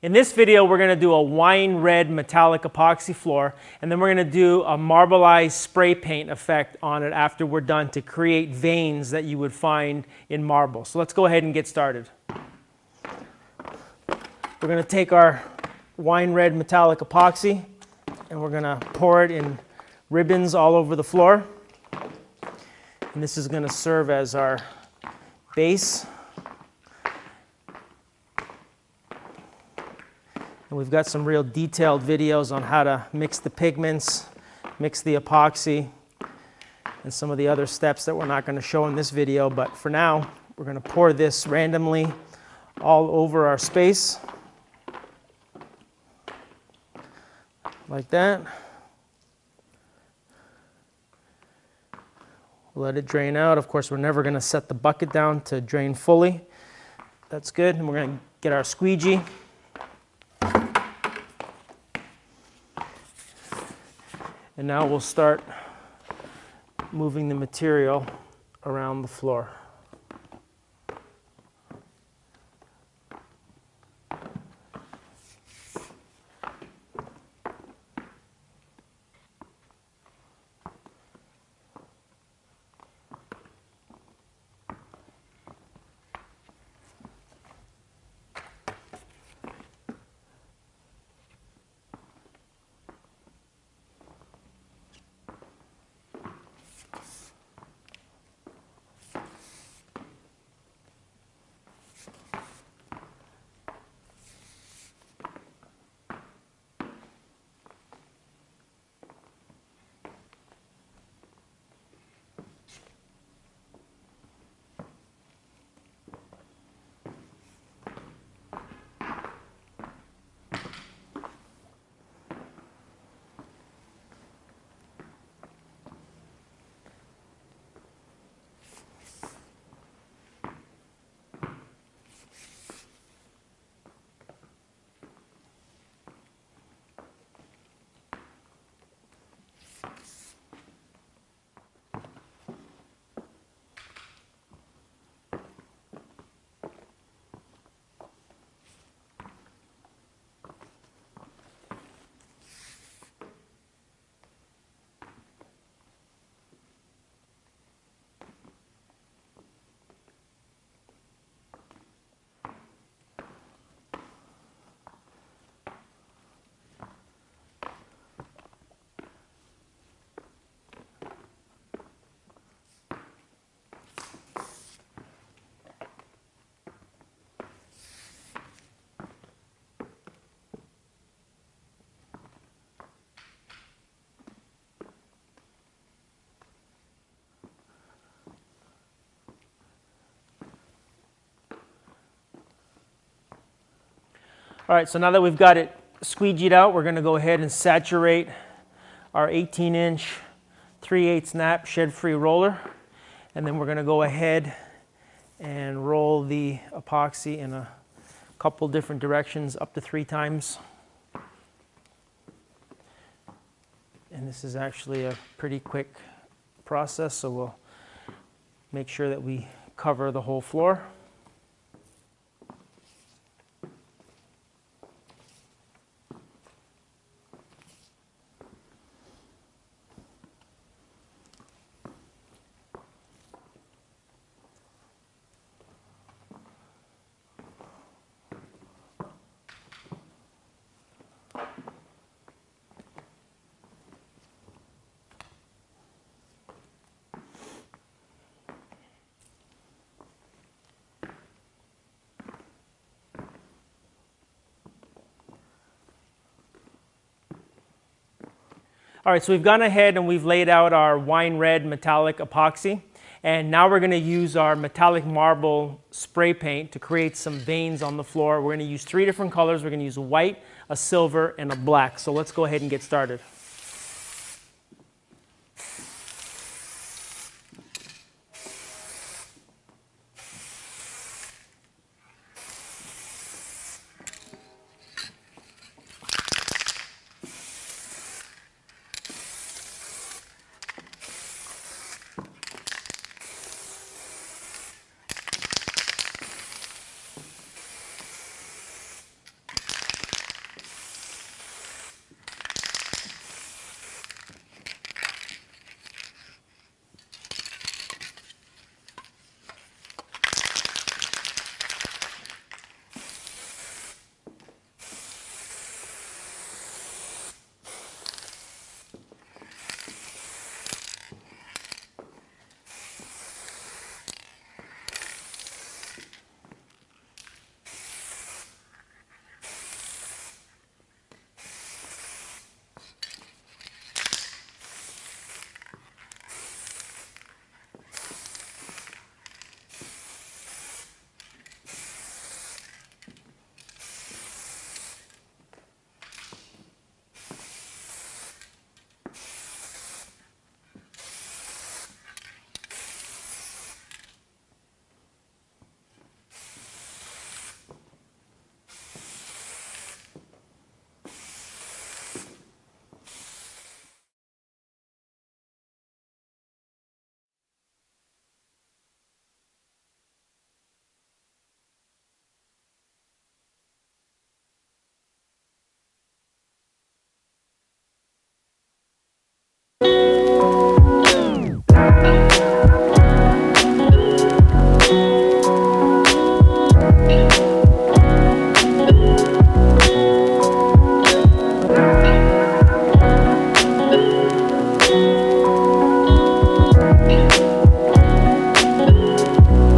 In this video, we're going to do a wine red metallic epoxy floor, and then we're going to do a marbleized spray paint effect on it after we're done to create veins that you would find in marble. So let's go ahead and get started. We're going to take our wine red metallic epoxy and we're going to pour it in ribbons all over the floor. And this is going to serve as our base. And we've got some real detailed videos on how to mix the pigments, mix the epoxy, and some of the other steps that we're not going to show in this video. But for now, we're going to pour this randomly all over our space. Like that. Let it drain out. Of course, we're never going to set the bucket down to drain fully. That's good. And we're going to get our squeegee. And now we'll start moving the material around the floor. All right, so now that we've got it squeegeed out, we're going to go ahead and saturate our 18-inch 3/8 snap shed-free roller. And then we're going to go ahead and roll the epoxy in a couple different directions, up to 3 times. And this is actually a pretty quick process, so we'll make sure that we cover the whole floor. All right, so we've gone ahead and we've laid out our wine red metallic epoxy. And now we're going to use our metallic marble spray paint to create some veins on the floor. We're going to use 3 different colors. We're going to use a white, a silver, and a black. So let's go ahead and get started.